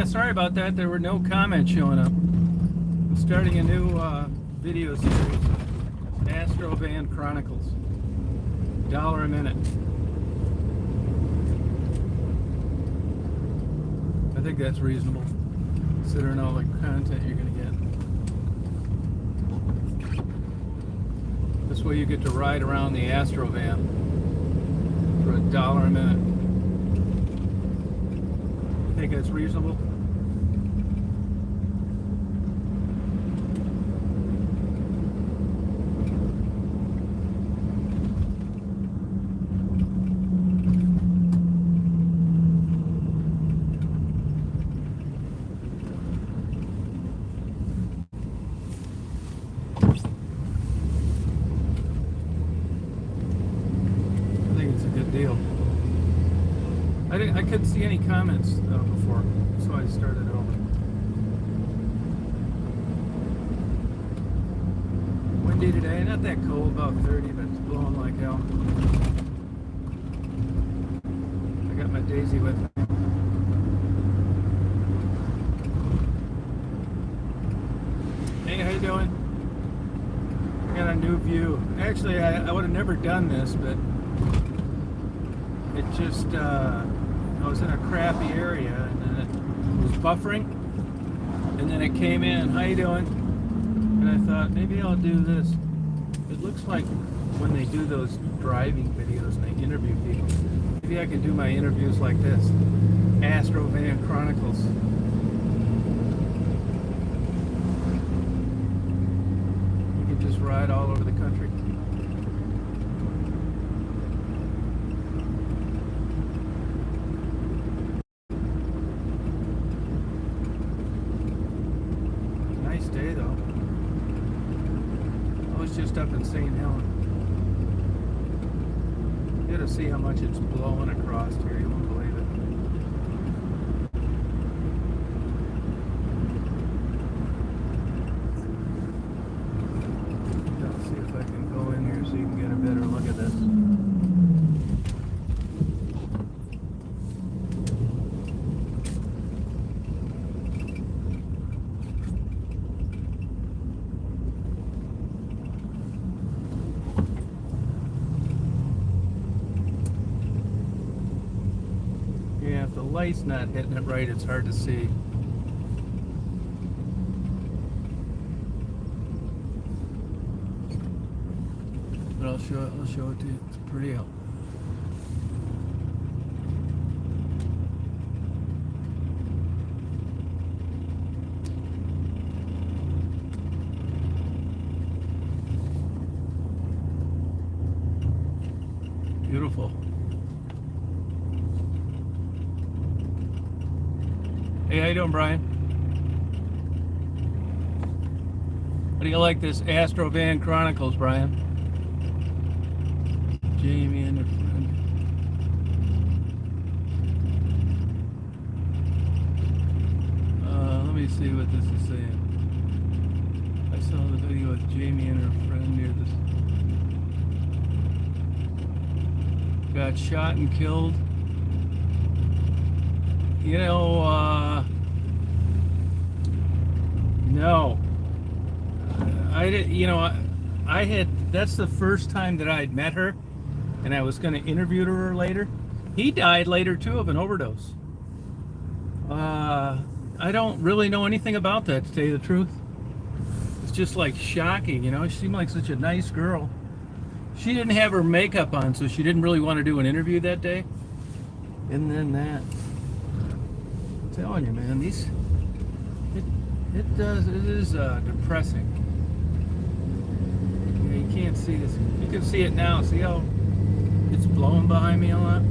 sorry about that. There were no comments showing up. I'm starting a new video series, Astro Van Chronicles. $1 a minute. I think that's reasonable, considering all the content you're going to get. This way you get to ride around the Astro Van for $1 a minute. You think that's reasonable? Deal. I couldn't see any comments before, so I started over. Windy today, not that cold, about 30, but it's blowing like hell. I got my Daisy with me. Hey, how you doing? I got a new view. Actually, I would have never done this, but it just, I was in a crappy area, and then it was buffering, and then it came in. How you doing? And I thought, maybe I'll do this. It looks like when they do those driving videos and they interview people, maybe I can do my interviews like this. Astro Van Chronicles. You can just ride all over the country. Day though. I was just up in St. Helens. You gotta see how much it's blowing across here, you won't believe it. Let's see if I can go in here so you can get a better look at this. Yeah, if the light's not hitting it right, it's hard to see. But I'll show it to you. It's pretty out. Beautiful. Hey, how you doing, Brian? How do you like this Astro Van Chronicles, Brian? Jamie and her friend. Let me see what this is saying. I saw the video with Jamie and her friend near this. Got shot and killed. You know, no. I did. You know, I had. That's the first time that I'd met her, and I was going to interview her later. He died later too of an overdose. I don't really know anything about that, to tell you the truth. It's just like shocking, you know. She seemed like such a nice girl. She didn't have her makeup on, so she didn't really want to do an interview that day. And then that. I'm telling you, man, it is depressing. Yeah, you can't see this. You can see it now. See how it's blowing behind me a lot?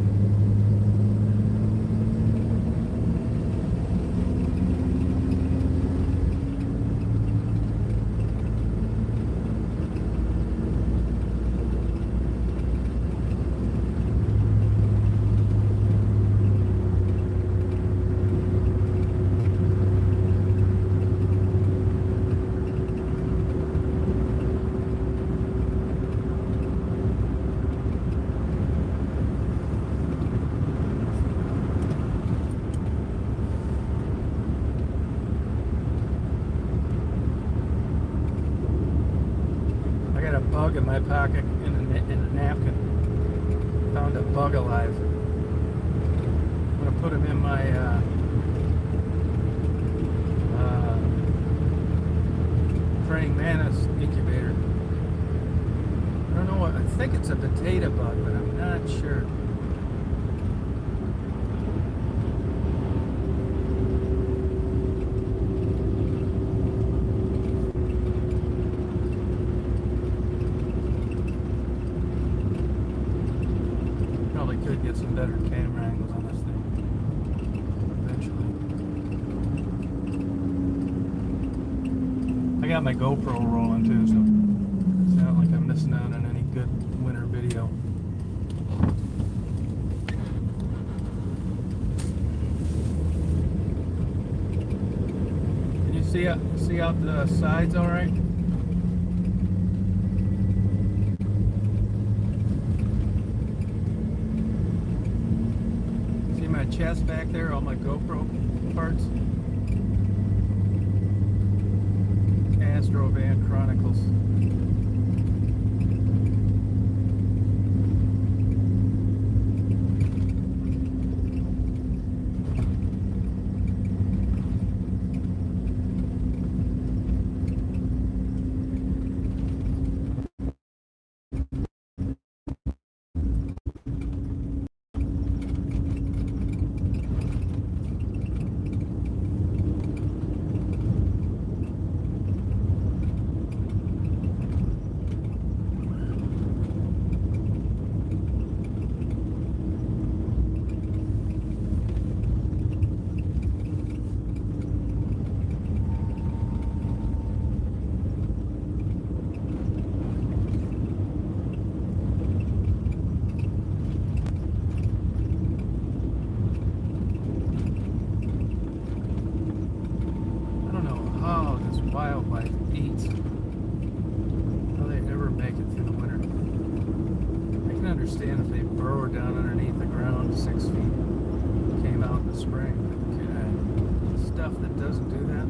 bug in my pocket in a napkin. Found a bug alive. I'm gonna put him in my praying mantis incubator. I don't know what, I think it's a potato bug, but I'm not sure. Probably could get some better camera angles on this thing eventually. I got my GoPro rolling too, so it's not like I'm missing out on any good winter video. Can you see out the sides all right? See my chest back there, all my GoPro parts? Astro Van Chronicles. Wildlife eats. How they ever make it through the winter. I can understand if they burrow down underneath the ground 6 feet, came out in the spring. But stuff that doesn't do that.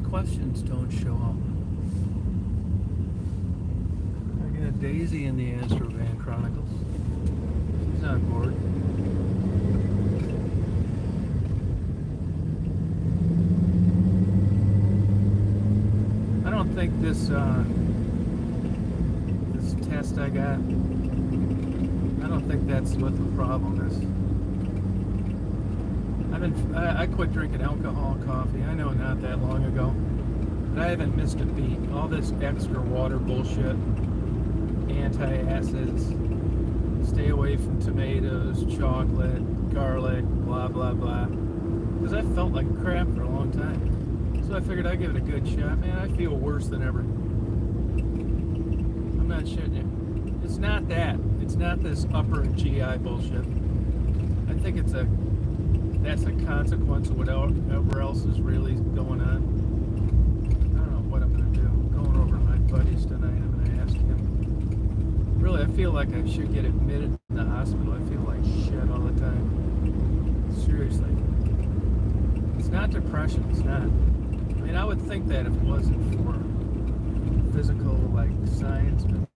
Questions don't show up. I got Daisy in the Astro Van Chronicles. She's on board. I don't think this this test I got, I don't think that's what the problem is. I quit drinking alcohol and coffee. I know not that long ago, but I haven't missed a beat. All this extra water bullshit, antacids, stay away from tomatoes, chocolate, garlic, blah blah blah. Because I felt like crap for a long time. So I figured I'd give it a good shot. Man, I feel worse than ever. I'm not shitting you. It's not that. It's not this upper GI bullshit. I think that's a consequence of whatever else is really going on. I don't know what I'm going to do. I'm going over to my buddies tonight. I'm going to ask him. Really, I feel like I should get admitted in the hospital. I feel like shit all the time. Seriously. It's not depression. It's not. I mean, I would think that if it wasn't for physical, like, science, but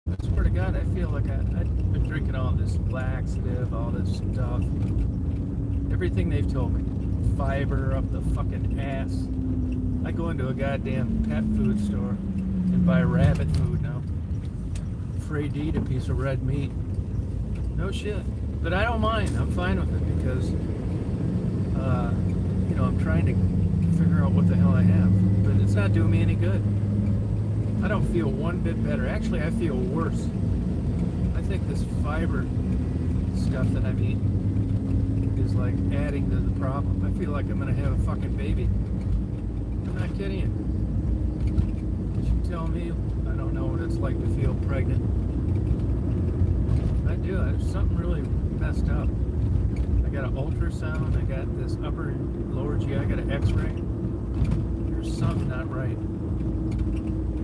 I swear to God, I feel like I've been drinking all this laxative, all this stuff. Everything they've told me. Fiber up the fucking ass. I go into a goddamn pet food store and buy rabbit food now. Afraid to eat a piece of red meat. No shit. But I don't mind. I'm fine with it because, you know, I'm trying to figure out what the hell I have. But it's not doing me any good. I don't feel one bit better. Actually, I feel worse. think this fiber stuff that I'm eating is like adding to the problem. I feel like I'm gonna have a fucking baby. I'm not kidding you. You tell me I don't know what it's like to feel pregnant. I do. There's something really messed up. I got an ultrasound. I got this upper and lower GI. I got an X-ray. There's something not right.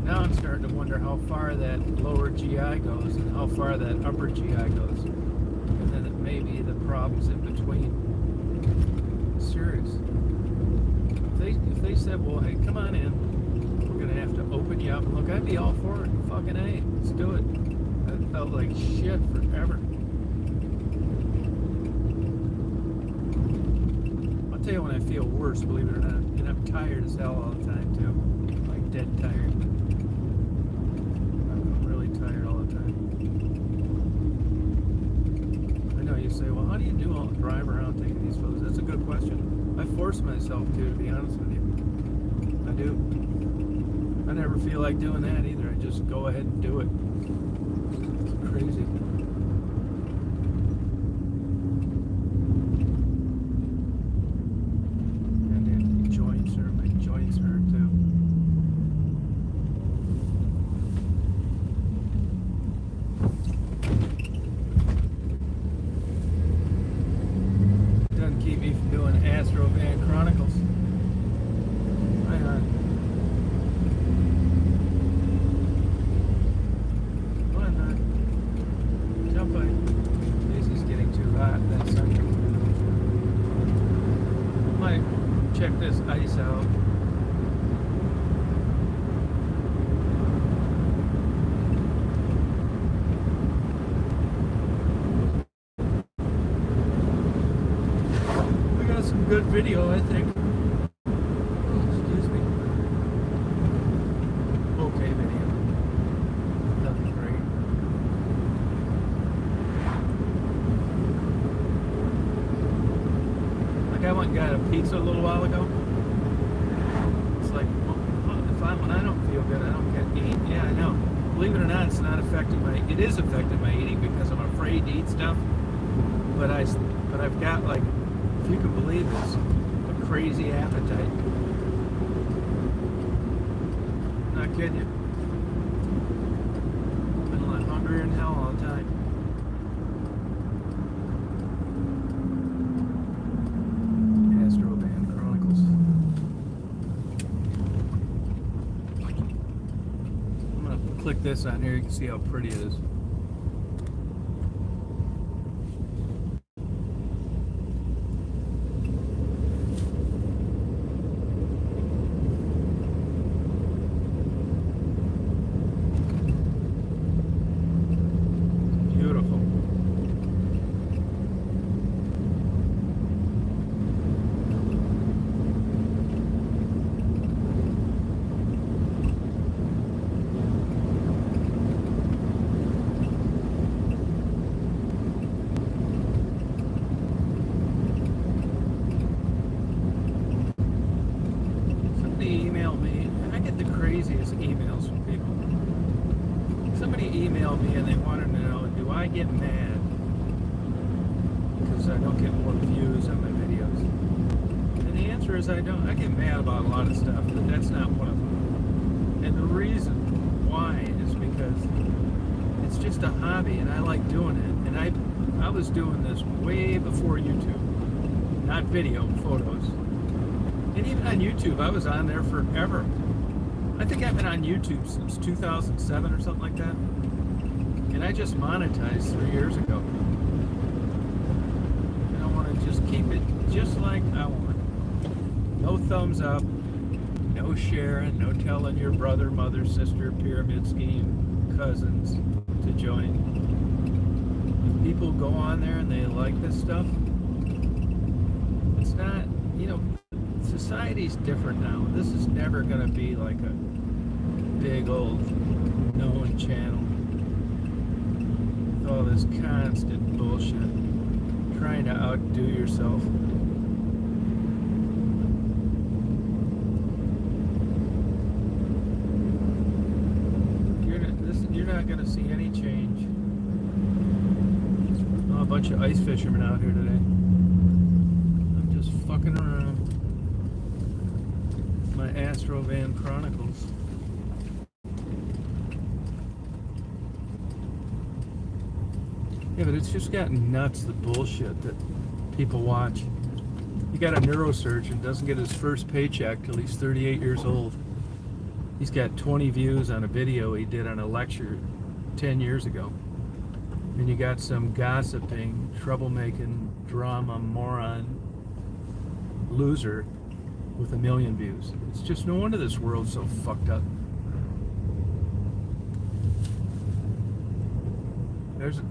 Now I'm starting to wonder how far that lower GI goes and how far that upper GI goes. And then it may be the problems in between. I'm serious. If they said, well, hey, come on in, we're going to have to open you up. Look, I'd be all for it. Fucking A, let's do it. I felt like shit forever. I'll tell you when I feel worse, believe it or not. And I'm tired as hell all the time, too. Like dead tired. Tired all the time. I know you say, well, how do you do all the drive around taking these photos? That's a good question. I force myself to be honest with you. I do. I never feel like doing that either. I just go ahead and do it. It's crazy. And then my joints hurt too. Keep me from doing Astro Van Chronicles. Hang on. Come on, hon. Jump on. This is getting too hot. That's something. Might check this ice out. Good video, I think. Oh, excuse me. Okay video. Nothing great. Like I went and got a pizza a little while ago. It's like, well, when I don't feel good, I don't get to eat. Yeah, I know. Believe it or not, it's not affecting it is affecting my eating because I'm afraid to eat stuff. But I've got like, if you can believe this, a crazy appetite. Not kidding you. Been like hungrier than hell all the time. Astro Van Chronicles. I'm gonna click this on here. You can see how pretty it is. Craziest emails from people. Somebody emailed me and they wanted to know, do I get mad because I don't get more views on my videos? And the answer is I don't. I get mad about a lot of stuff, but that's not one of them. And the reason why is because it's just a hobby and I like doing it. And I was doing this way before YouTube, not video, photos. And even on YouTube, I was on there forever. I think I've been on YouTube since 2007 or something like that. And I just monetized 3 years ago. And I want to just keep it just like I want. No thumbs up, no sharing, no telling your brother, mother, sister, pyramid scheme, cousins to join. If people go on there and they like this stuff, it's not, society's different now. This is never going to be like a big old known channel with all this constant bullshit, trying to outdo yourself. You're not going to see any change bunch of ice fishermen out here today. I'm just fucking around. My Astro Van Chronicles. Yeah, but it's just gotten nuts, the bullshit that people watch. You got a neurosurgeon, doesn't get his first paycheck till he's 38 years old. He's got 20 views on a video he did on a lecture 10 years ago. And you got some gossiping, troublemaking, drama, moron, loser with 1 million views. It's just no wonder this world's so fucked up.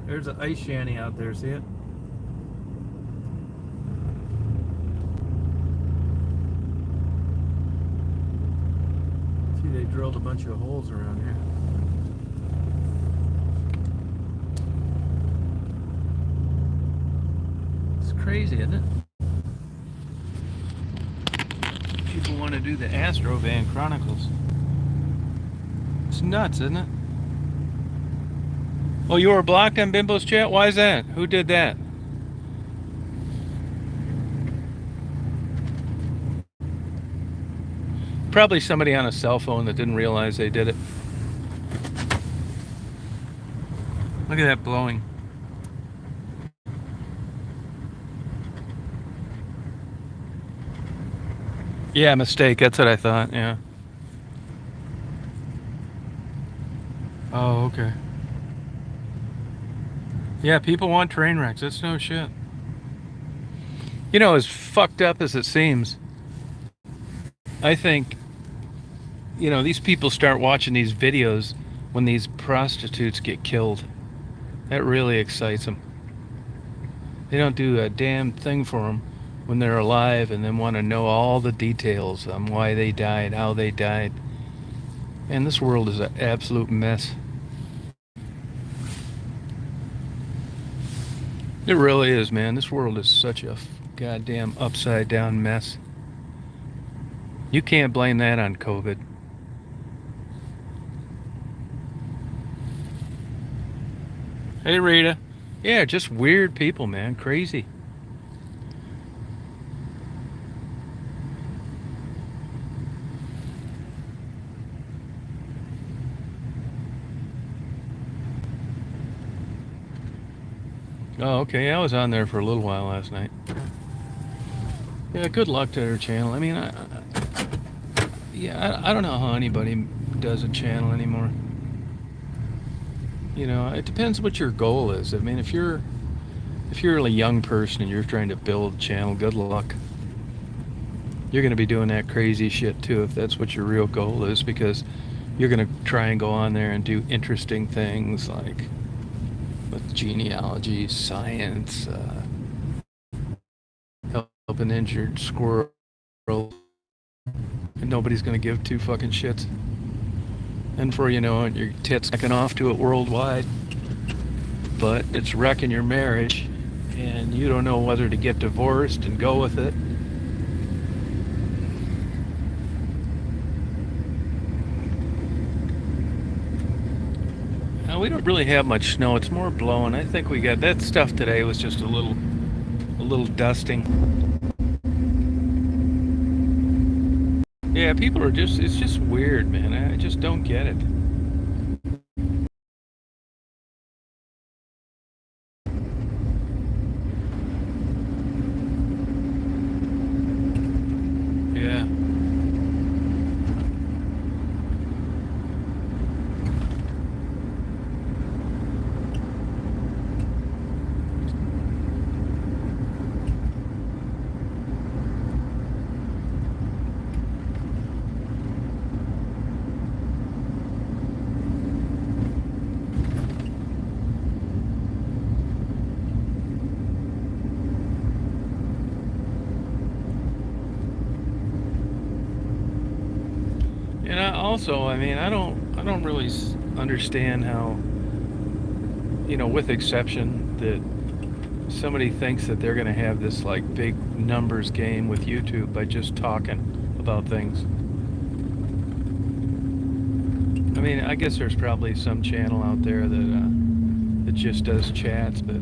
There's an ice shanty out there, see it? See, they drilled a bunch of holes around here. It's crazy, isn't it? People want to do the Astro Van Chronicles. It's nuts, isn't it? Oh, you were blocked on Bimbo's chat? Why is that? Who did that? Probably somebody on a cell phone that didn't realize they did it. Look at that blowing. Yeah, mistake. That's what I thought, yeah. Oh, okay. Yeah, people want train wrecks. That's no shit. You know, as fucked up as it seems, I think, you know, these people start watching these videos when these prostitutes get killed. That really excites them. They don't do a damn thing for them when they're alive and then want to know all the details on why they died, how they died. Man, this world is an absolute mess. It really is, man. This world is such a goddamn upside down mess. You can't blame that on COVID. Hey, Rita. Yeah, just weird people, man. Crazy. Oh, okay. I was on there for a little while last night. Yeah, good luck to her channel. I mean, I don't know how anybody does a channel anymore. You know, it depends what your goal is. I mean, if you're a young person and you're trying to build a channel, good luck. You're going to be doing that crazy shit too if that's what your real goal is, because you're going to try and go on there and do interesting things like with genealogy, science, help an injured squirrel, and nobody's gonna give two fucking shits. And before you know it, your tits knocking off to it worldwide, but it's wrecking your marriage, and you don't know whether to get divorced and go with it. We don't really have much snow. It's more blowing. I think we got that stuff today was just a little dusting. Yeah, people are just, it's just weird, man. I just don't get it. Yeah. And also, I mean, I don't really understand how, you know, with exception that somebody thinks that they're going to have this like big numbers game with YouTube by just talking about things. I mean, I guess there's probably some channel out there that just does chats, but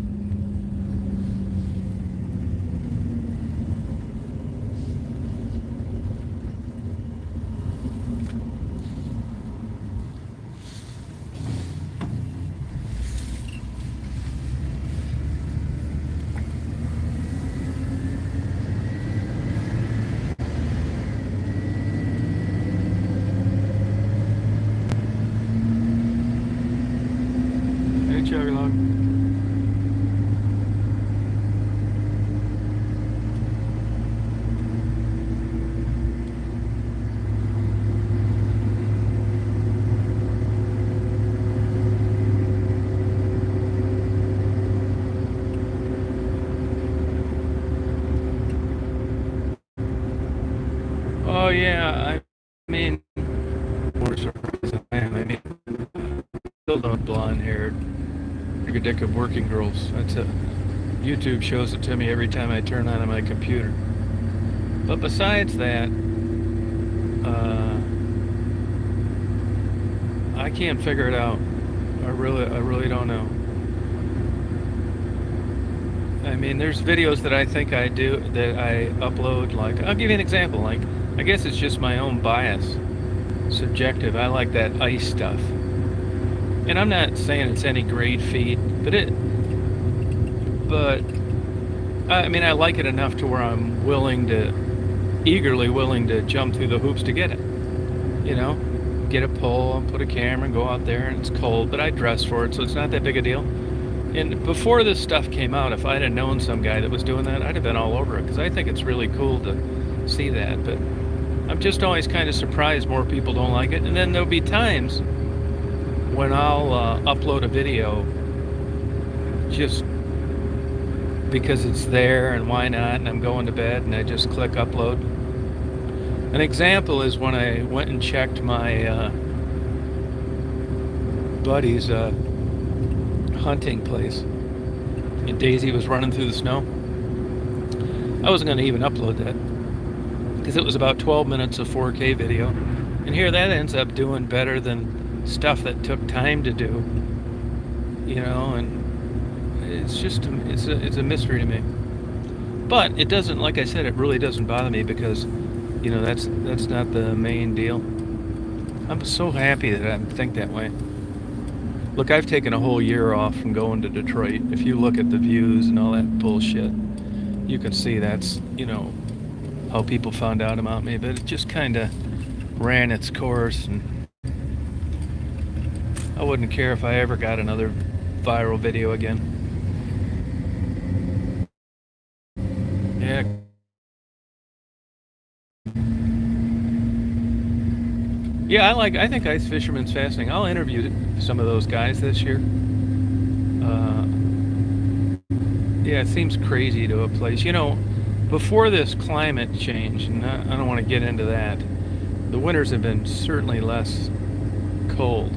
don't blonde-haired, dick working girls. That's a YouTube shows it to me every time I turn on my computer. But besides that, I can't figure it out. I really don't know. I mean, there's videos that I think I do that I upload. Like, I'll give you an example. Like, I guess it's just my own bias, subjective. I like that ice stuff, and I'm not saying it's any great feat, but I mean, I like it enough to where I'm eagerly willing to jump through the hoops to get it. You know, get a pole, put a camera, and go out there, and it's cold, but I dress for it, so it's not that big a deal. And before this stuff came out, if I'd have known some guy that was doing that, I'd have been all over it, because I think it's really cool to see that. But I'm just always kind of surprised more people don't like it. And then there'll be times when I'll upload a video just because it's there and why not, and I'm going to bed and I just click upload. An example is when I went and checked my buddy's hunting place and Daisy was running through the snow. I wasn't going to even upload that because it was about 12 minutes of 4K video, and here that ends up doing better than stuff that took time to do, you know. And it's just it's a mystery to me. But it doesn't, like I said, it really doesn't bother me because, you know, that's not the main deal. I'm so happy that I think that way. Look, I've taken a whole year off from going to Detroit. If you look at the views and all that bullshit, you can see that's, you know, how people found out about me. But it just kind of ran its course, and I wouldn't care if I ever got another viral video again. Yeah. Yeah, I think ice fisherman's fascinating. I'll interview some of those guys this year. Yeah, it seems crazy to a place. You know, before this climate change, and I don't want to get into that, the winters have been certainly less cold.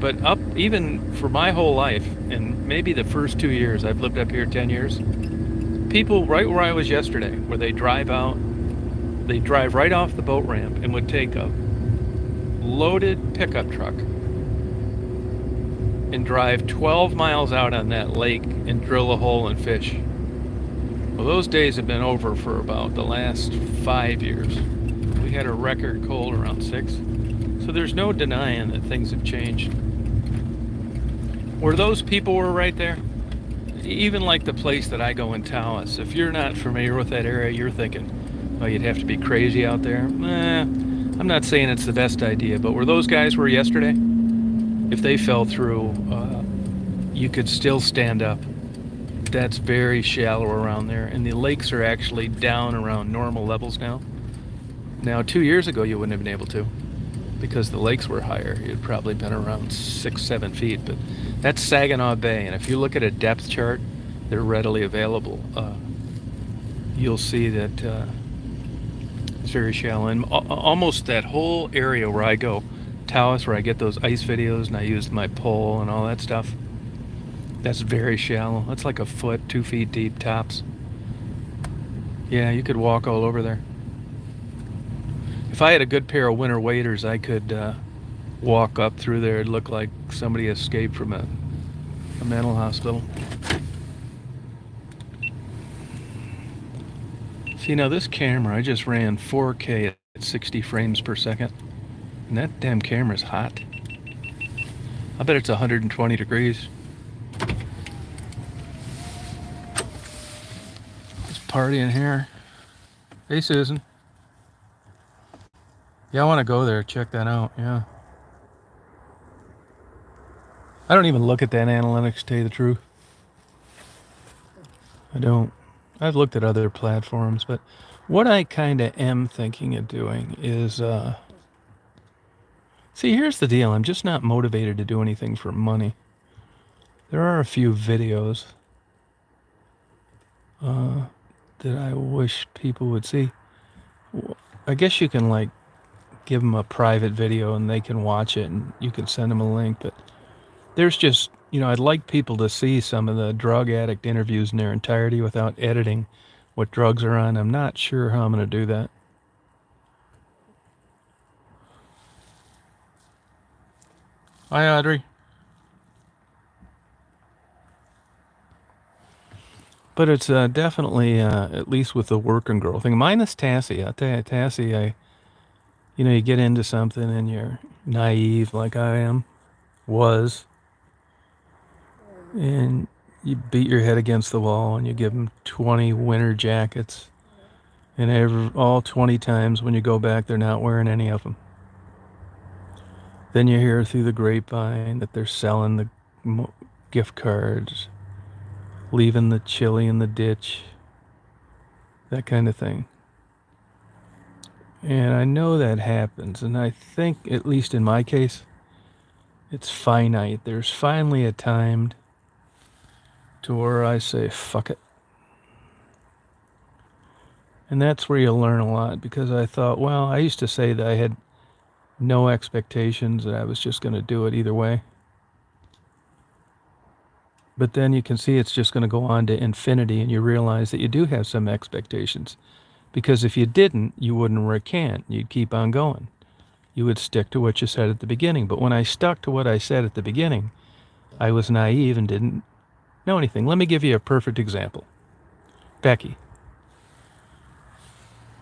But up, even for my whole life, and maybe the first 2 years, I've lived up here 10 years, people right where I was yesterday, where they drive right off the boat ramp and would take a loaded pickup truck and drive 12 miles out on that lake and drill a hole and fish. Well, those days have been over for about the last 5 years. We had a record cold around 6. So there's no denying that things have changed. Where those people were right there, even like the place that I go in Taos, if you're not familiar with that area, you're thinking, oh, you'd have to be crazy out there. I'm not saying it's the best idea, but where those guys were yesterday, if they fell through, you could still stand up. That's very shallow around there, and the lakes are actually down around normal levels now. Now, 2 years ago, you wouldn't have been able to, because the lakes were higher. You'd probably been around 6-7 feet, but that's Saginaw Bay, and if you look at a depth chart, they're readily available. You'll see that it's very shallow, and almost that whole area where I go, Taos, where I get those ice videos and I use my pole and all that stuff, that's very shallow. That's like a foot, 2 feet deep tops. Yeah, you could walk all over there. If I had a good pair of winter waders, I could walk up through there. It'd look like somebody escaped from a mental hospital. See, now this camera, I just ran 4K at 60 frames per second. And that damn camera's hot. I bet it's 120 degrees. It's partying here. Hey, Susan. Yeah, I want to go there, check that out, yeah. I don't even look at that analytics, to tell you the truth. I don't. I've looked at other platforms, but what I kind of am thinking of doing is, see, here's the deal. I'm just not motivated to do anything for money. There are a few videos that I wish people would see. I guess you can, like, give them a private video and they can watch it and you can send them a link. But there's just, I'd like people to see some of the drug addict interviews in their entirety without editing what drugs are on. I'm not sure how I'm going to do that. Hi, Audrey. But it's definitely, at least with the working girl thing, minus Tassie. I'll tell you, Tassie, you get into something and you're naive like I was, and you beat your head against the wall and you give them 20 winter jackets, and all 20 times when you go back, they're not wearing any of them. Then you hear through the grapevine that they're selling the gift cards, leaving the chili in the ditch, that kind of thing. And I know that happens, and I think, at least in my case, it's finite. There's finally a time to where I say, fuck it. And that's where you learn a lot, because I thought, well, I used to say that I had no expectations, that I was just going to do it either way. But then you can see it's just going to go on to infinity, and you realize that you do have some expectations. Because if you didn't, you wouldn't recant. You'd keep on going. You would stick to what you said at the beginning. But when I stuck to what I said at the beginning, I was naive and didn't know anything. Let me give you a perfect example. Becky.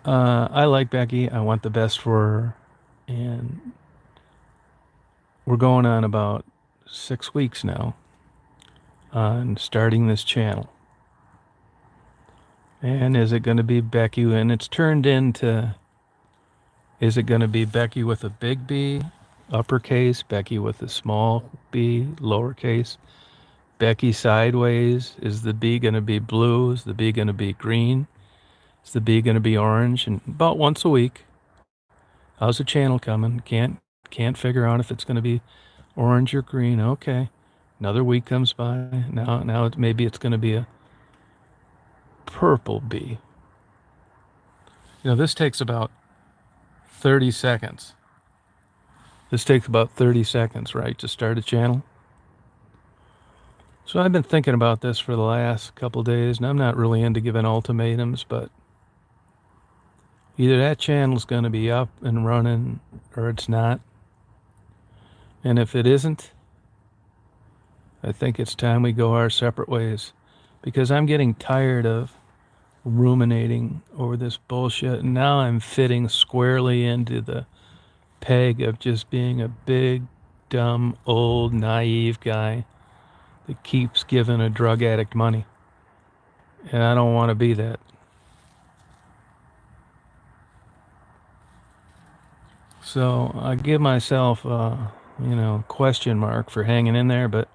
I like Becky. I want the best for her. And we're going on about 6 weeks now on starting this channel. And is it going to be Becky? And it's turned into, is it going to be Becky with a big B, uppercase, Becky with a small b, lowercase, Becky sideways? Is the B going to be blue? Is the B going to be green? Is the B going to be orange? And about once a week, how's the channel coming? Can't figure out if it's going to be orange or green. Okay. Another week comes by. Now maybe it's going to be a purple B. This takes about 30 seconds. This takes about 30 seconds, right, to start a channel? So I've been thinking about this for the last couple days, and I'm not really into giving ultimatums, but either that channel's going to be up and running or it's not. And if it isn't, I think it's time we go our separate ways, because I'm getting tired of ruminating over this bullshit, and now I'm fitting squarely into the peg of just being a big, dumb, old, naive guy that keeps giving a drug addict money. And I don't want to be that. So I give myself a, question mark for hanging in there, but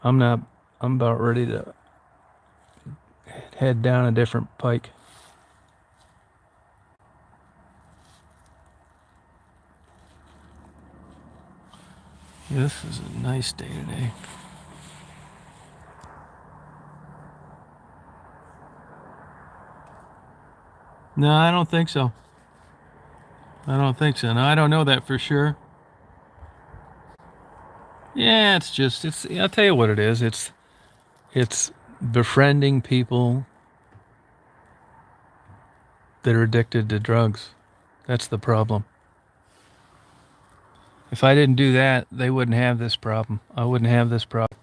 I'm about ready to head down a different pike. This is a nice day today. No, I don't think so. No, I don't know that for sure. Yeah, I'll tell you what it is. It's befriending people that are addicted to drugs. That's the problem. If I didn't do that, they wouldn't have this problem. I wouldn't have this problem.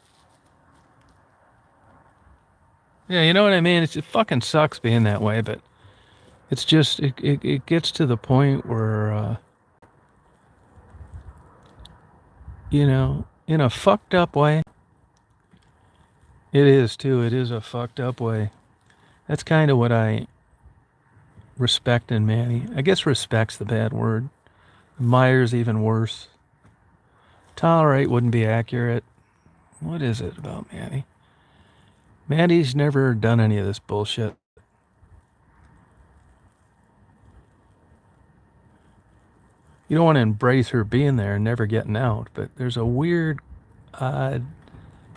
Yeah, you know what I mean? It fucking sucks being that way, but it's just, it gets to the point where, in a fucked up way. It is too. It is a fucked up way. That's kind of what I respect in Manny. I guess respect's the bad word. Admire's even worse. Tolerate wouldn't be accurate. What is it about Manny? Manny's never done any of this bullshit. You don't want to embrace her being there and never getting out, but there's a weird, odd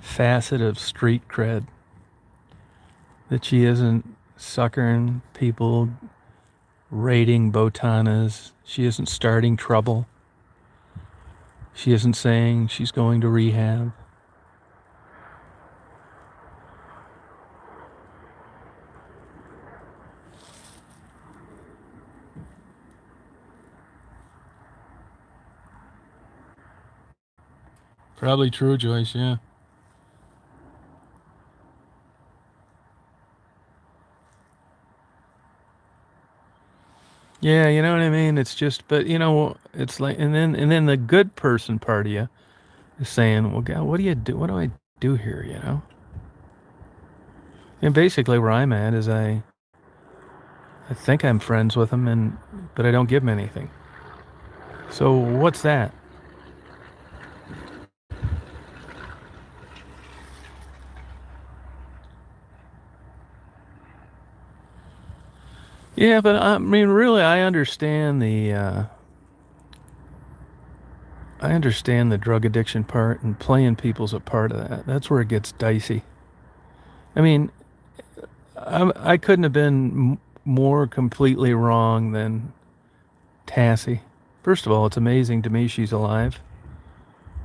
facet of street cred that she isn't suckering people raiding botanas. She isn't starting trouble. She isn't saying she's going to rehab. Probably true, Joyce, yeah. Yeah, you know what I mean? It's just, but you know, it's like, and then the good person part of you is saying, well, God, what do you do? What do I do here, you know? And basically where I'm at is I think I'm friends with them, but I don't give them anything. So what's that? Yeah, but I mean, really, I understand the drug addiction part, and playing people's a part of that. That's where it gets dicey. I mean, I couldn't have been more completely wrong than Tassie. First of all, it's amazing to me she's alive.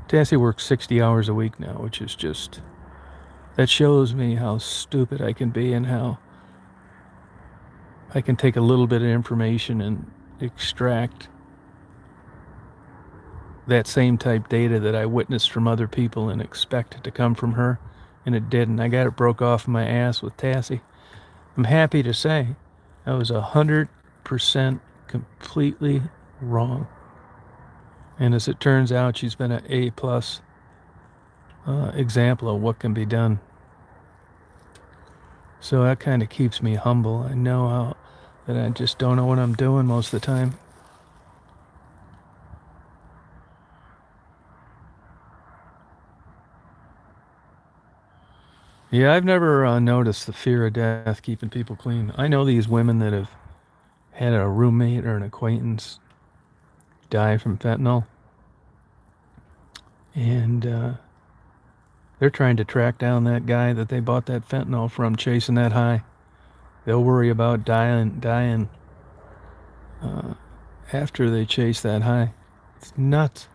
Tassie works 60 hours a week now, which is just, that shows me how stupid I can be and how I can take a little bit of information and extract that same type data that I witnessed from other people and expect it to come from her, and it didn't. I got it broke off my ass with Tassie. I'm happy to say I was 100% completely wrong. And as it turns out, she's been an A plus example of what can be done. So that kind of keeps me humble. I know that I just don't know what I'm doing most of the time. Yeah, I've never noticed the fear of death keeping people clean. I know these women that have had a roommate or an acquaintance die from fentanyl, and they're trying to track down that guy that they bought that fentanyl from, chasing that high. They'll worry about dying after they chase that high. It's nuts.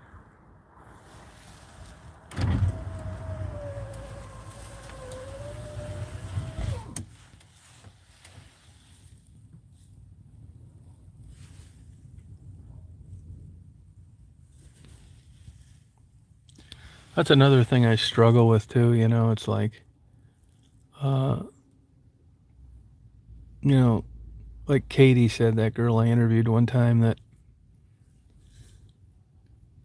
That's another thing I struggle with too. You know, it's like, uh, you know, like Katie said, that girl I interviewed one time, that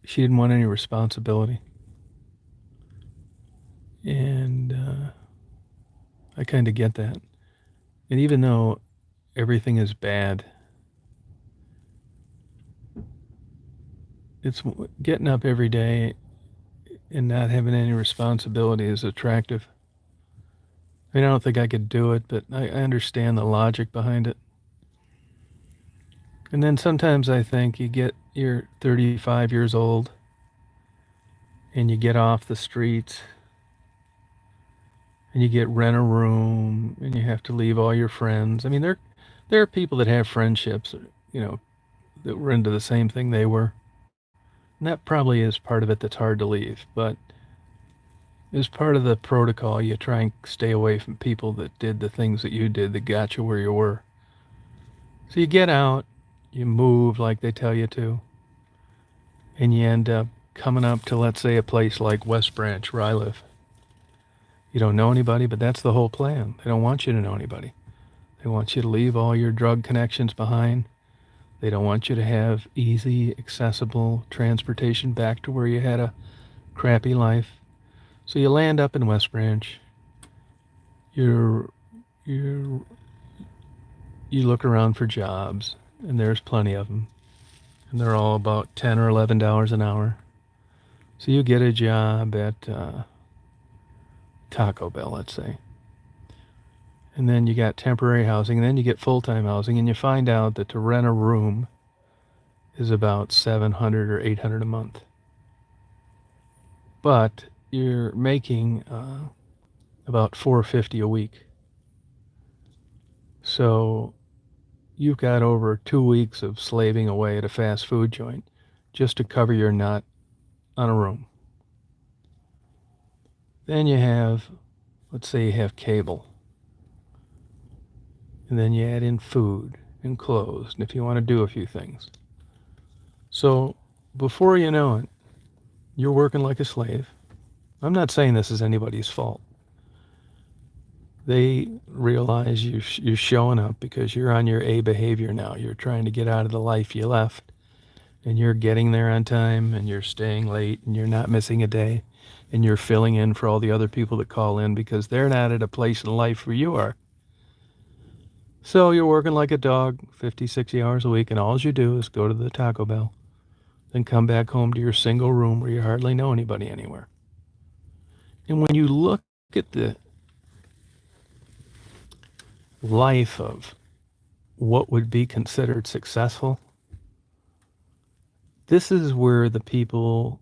she didn't want any responsibility. And I kind of get that. And even though everything is bad, it's getting up every day and not having any responsibility is attractive. I mean, I don't think I could do it, but I understand the logic behind it. And then sometimes I think you're 35 years old and you get off the streets and you get rent a room and you have to leave all your friends. I mean, there are people that have friendships, you know, that were into the same thing they were. And that probably is part of it that's hard to leave, but as part of the protocol, you try and stay away from people that did the things that you did that got you where you were. So you get out, you move like they tell you to, and you end up coming up to, let's say, a place like West Branch, where I live. You don't know anybody, but that's the whole plan. They don't want you to know anybody. They want you to leave all your drug connections behind. They don't want you to have easy, accessible transportation back to where you had a crappy life. So you land up in West Branch. You look around for jobs, and there's plenty of them, and they're all about $10 or $11 an hour. So you get a job at Taco Bell, let's say, and then you got temporary housing, and then you get full-time housing, and you find out that to rent a room is about $700 or $800 a month. But you're making about $450 a week. So you've got over 2 weeks of slaving away at a fast food joint just to cover your nut on a room. Then you have, let's say you have cable. And then you add in food and clothes, and if you want to do a few things. So before you know it, you're working like a slave. I'm not saying this is anybody's fault. They realize you're showing up because you're on your A behavior now. You're trying to get out of the life you left, and you're getting there on time, and you're staying late, and you're not missing a day, and you're filling in for all the other people that call in because they're not at a place in life where you are. So you're working like a dog 50, 60 hours a week, and all you do is go to the Taco Bell, then come back home to your single room where you hardly know anybody anywhere. And when you look at the life of what would be considered successful, this is where the people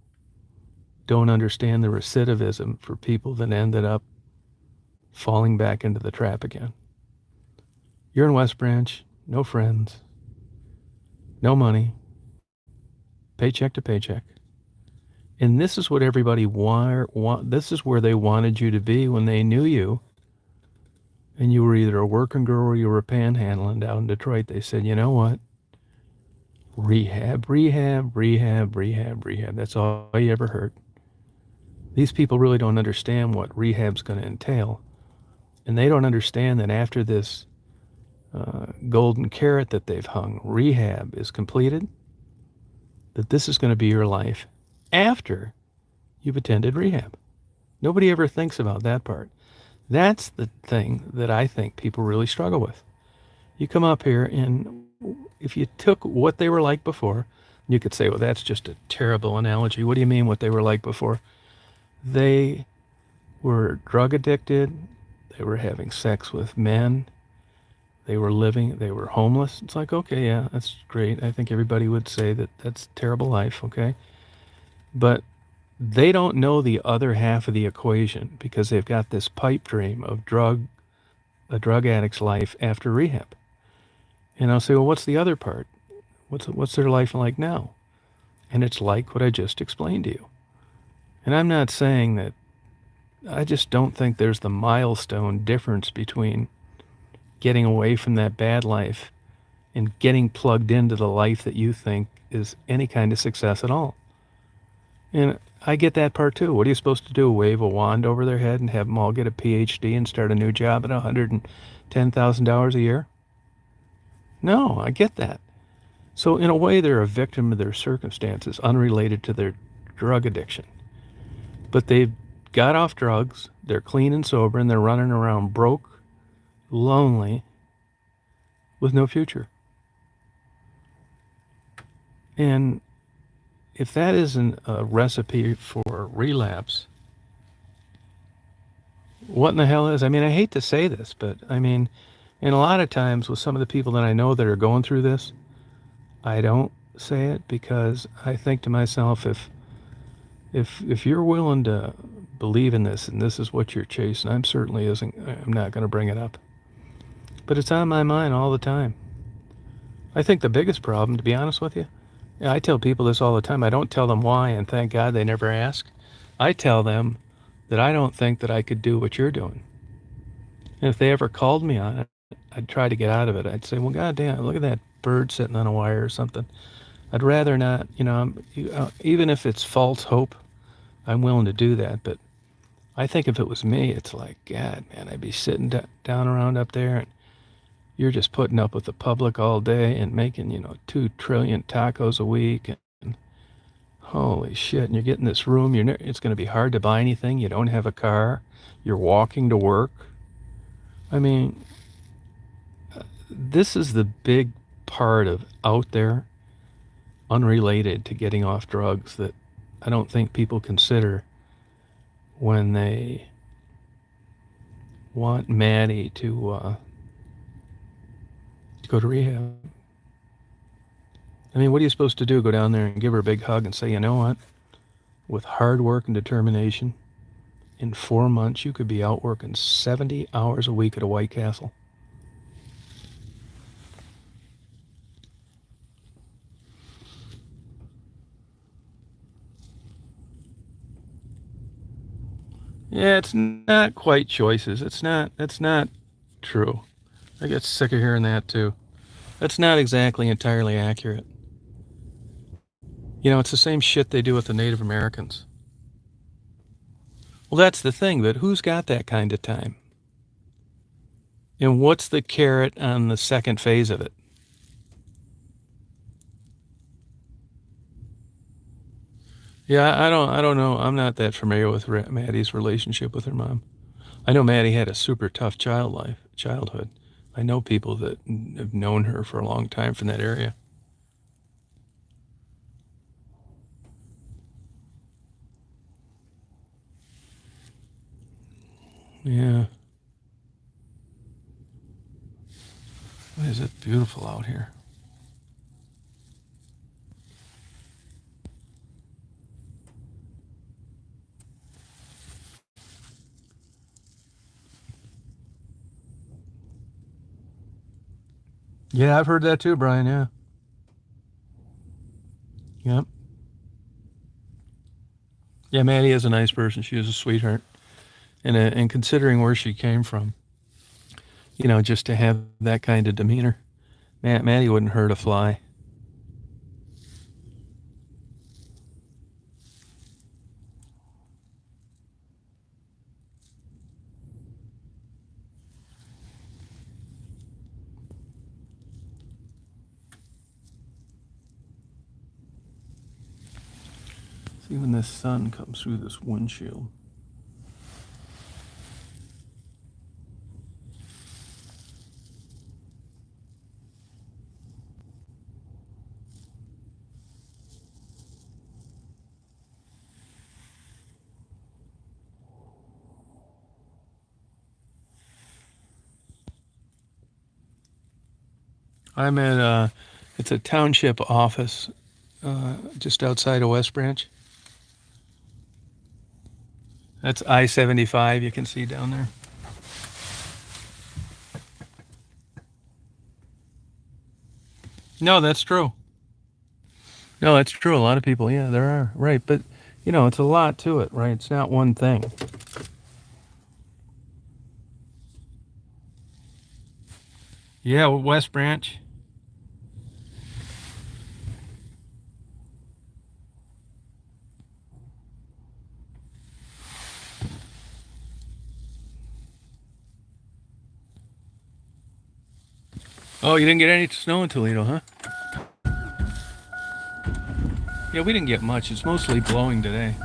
don't understand the recidivism for people that ended up falling back into the trap again. You're in West Branch, no friends, no money, paycheck to paycheck. And this is what everybody this is where they wanted you to be when they knew you. And you were either a working girl or you were panhandling down in Detroit. They said, you know what? Rehab, rehab, rehab, rehab, rehab. That's all you ever heard. These people really don't understand what rehab's going to entail. And they don't understand that after this golden carrot that they've hung, rehab is completed, that this is going to be your life after you've attended rehab. Nobody ever thinks about that part. That's the thing that I think people really struggle with. You come up here, and if you took what they were like before, you could say, well, that's just a terrible analogy. What do you mean what they were like before? They were drug addicted. They were having sex with men. They were homeless. It's like, okay, yeah, that's great. I think everybody would say that that's a terrible life, okay? But they don't know the other half of the equation because they've got this pipe dream of a drug addict's life after rehab. And I'll say, well, what's the other part? What's their life like now? And it's like what I just explained to you. And I'm not saying that, I just don't think there's the milestone difference between getting away from that bad life and getting plugged into the life that you think is any kind of success at all. And I get that part too. What are you supposed to do? Wave a wand over their head and have them all get a PhD and start a new job at $110,000 a year? No, I get that. So in a way, they're a victim of their circumstances, unrelated to their drug addiction. But they've got off drugs, they're clean and sober, and they're running around broke, lonely, with no future. And if that isn't a recipe for relapse, what in the hell is? I mean, I hate to say this, but I mean, and a lot of times with some of the people that I know that are going through this, I don't say it because I think to myself, if you're willing to believe in this and this is what you're chasing, I'm not going to bring it up. But it's on my mind all the time. I think the biggest problem, to be honest with you, I tell people this all the time. I don't tell them why, and thank God they never ask. I tell them that I don't think that I could do what you're doing. And if they ever called me on it, I'd try to get out of it. I'd say, well, goddamn, look at that bird sitting on a wire or something. I'd rather not, even if it's false hope, I'm willing to do that. But I think if it was me, it's like, God, man, I'd be sitting down around up there, and you're just putting up with the public all day and making, 2 trillion tacos a week. And holy shit, and you're getting this room. It's going to be hard to buy anything. You don't have a car. You're walking to work. I mean, this is the big part of out there, unrelated to getting off drugs, that I don't think people consider when they want Maddie to go to rehab. I mean, what are you supposed to do? Go down there and give her a big hug and say, you know what? With hard work and determination, in 4 months, you could be out working 70 hours a week at a White Castle. Yeah, it's not quite choices. That's not true. I get sick of hearing that too. That's not exactly entirely accurate. You know, it's the same shit they do with the Native Americans. Well, that's the thing, but who's got that kind of time? And what's the carrot on the second phase of it? Yeah, I don't know. I'm not that familiar with Maddie's relationship with her mom. I know Maddie had a super tough childhood. I know people that have known her for a long time from that area. Yeah. Why is it beautiful out here? Yeah, I've heard that too, Brian. Yeah. Yep. Yeah, Maddie is a nice person. She is a sweetheart. And considering where she came from, you know, just to have that kind of demeanor, Maddie wouldn't hurt a fly. See when the sun comes through this windshield. I'm at it's a township office just outside of West Branch. That's I-75. You can see down there. No, that's true. No, that's true. A lot of people, yeah, there are. Right. But, you know, it's a lot to it, right? It's not one thing. Yeah, West Branch. Oh, you didn't get any snow in Toledo, huh? Yeah, we didn't get much. It's mostly blowing today.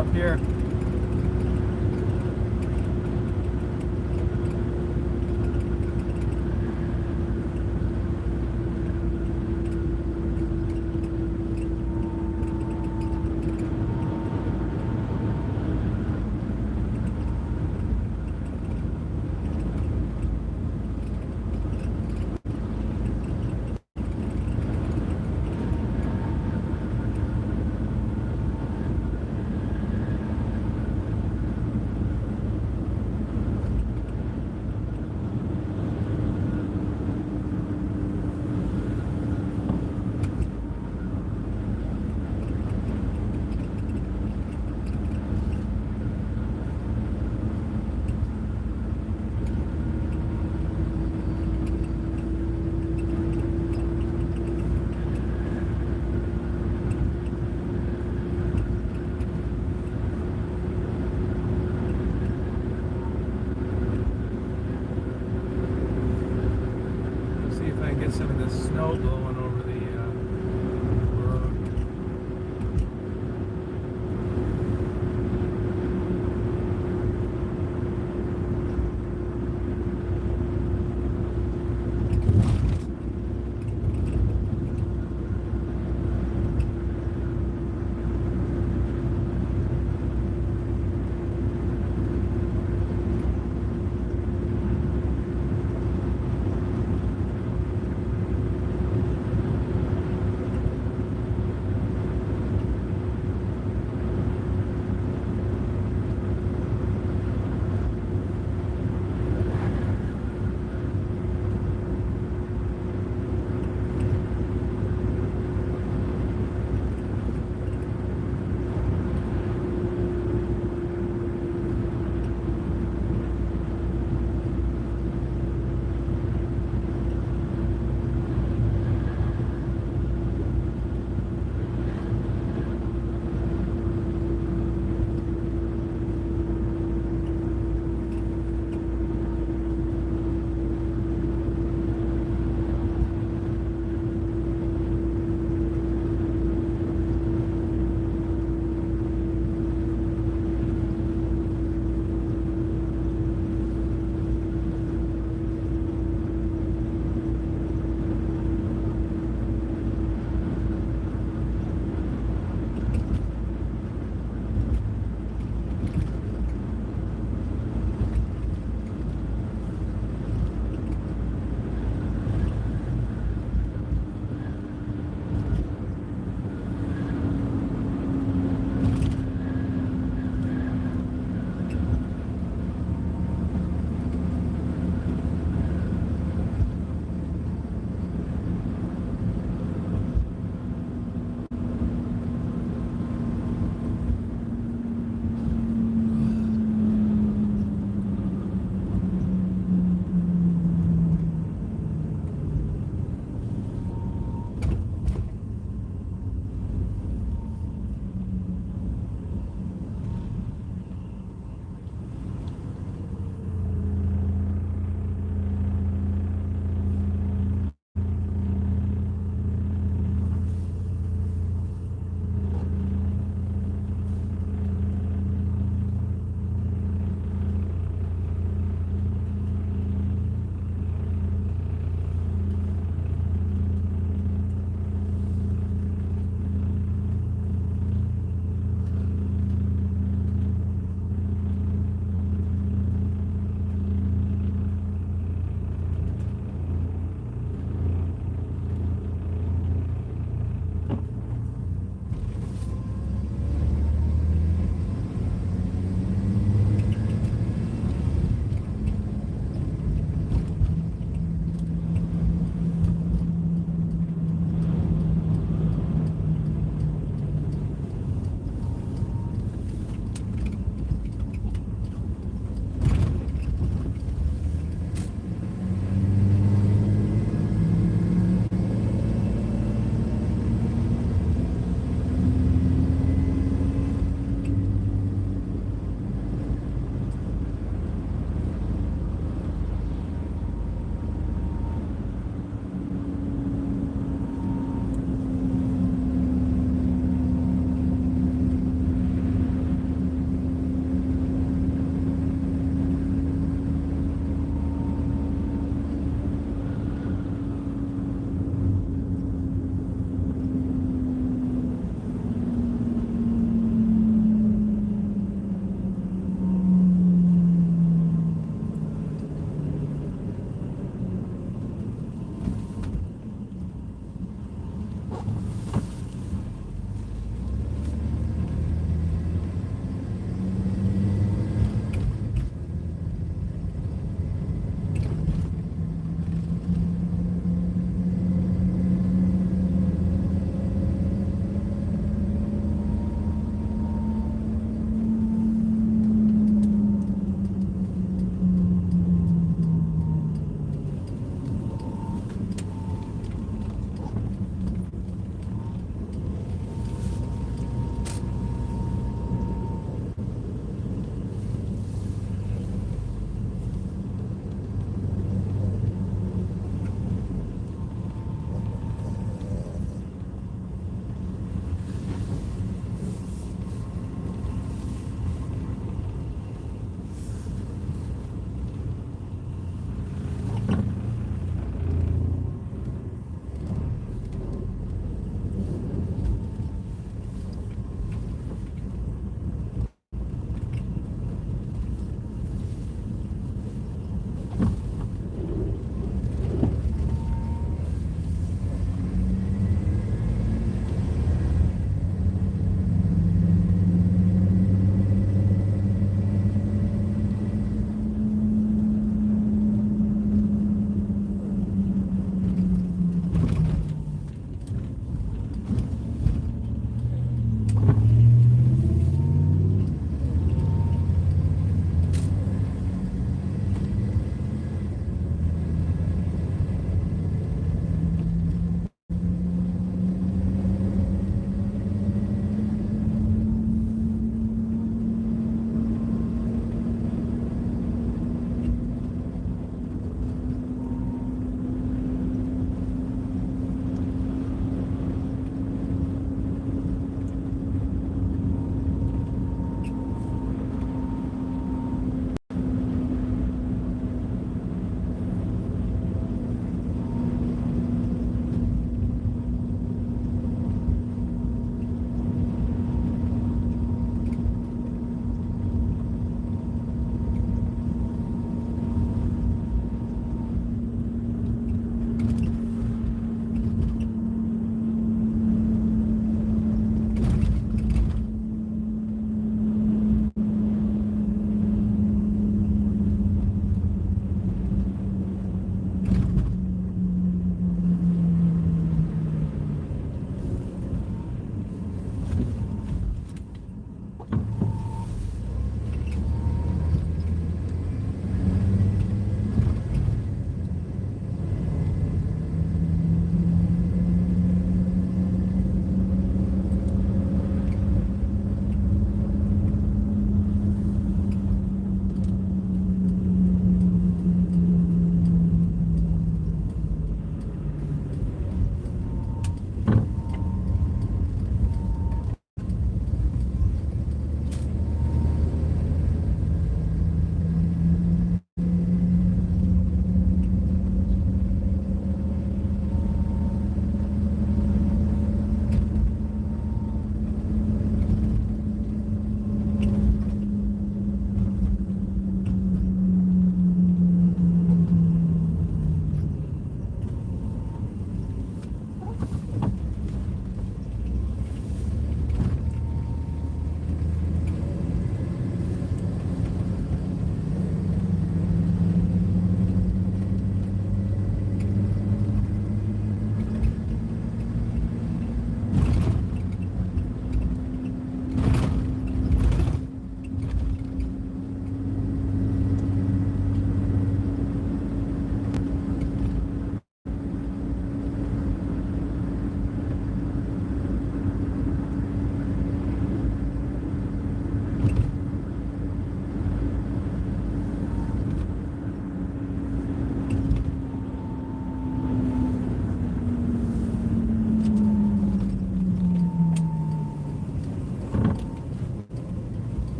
up here.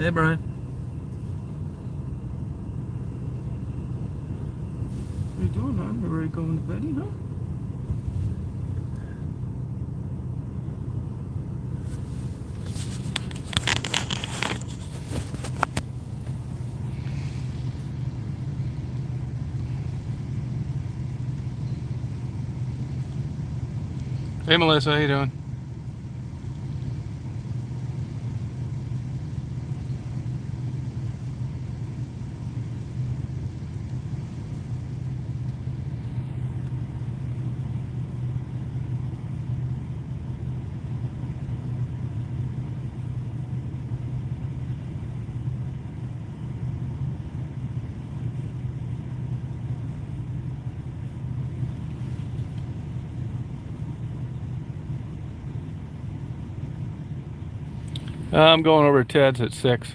Hey, Brian. What are you doing, hon? You ready going to bed, huh? Hey, Melissa, how you doing? I'm going over to Ted's at 6.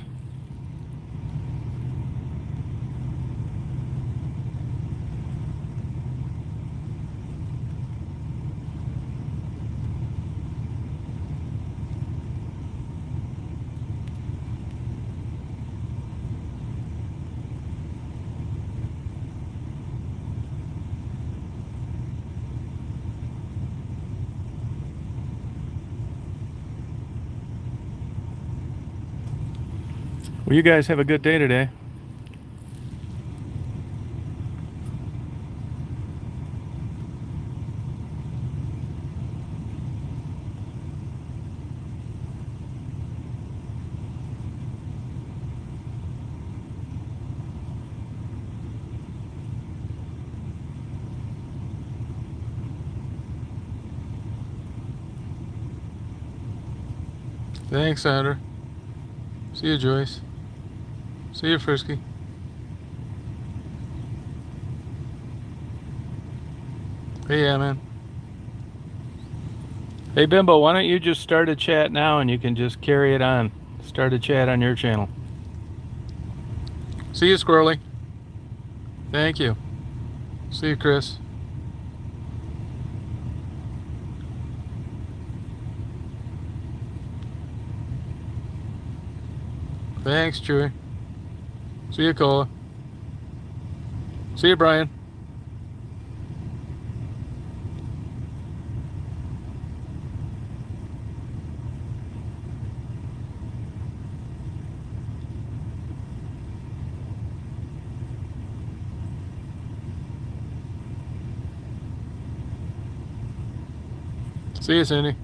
Well, you guys have a good day today. Thanks, Sandra. See you, Joyce. See you, Frisky. Hey, yeah, man. Hey, Bimbo, why don't you just start a chat now and you can just carry it on. Start a chat on your channel. See you, Squirrely. Thank you. See you, Chris. Thanks, Chewy. See you, Cola. See you, Brian. See you, Cindy.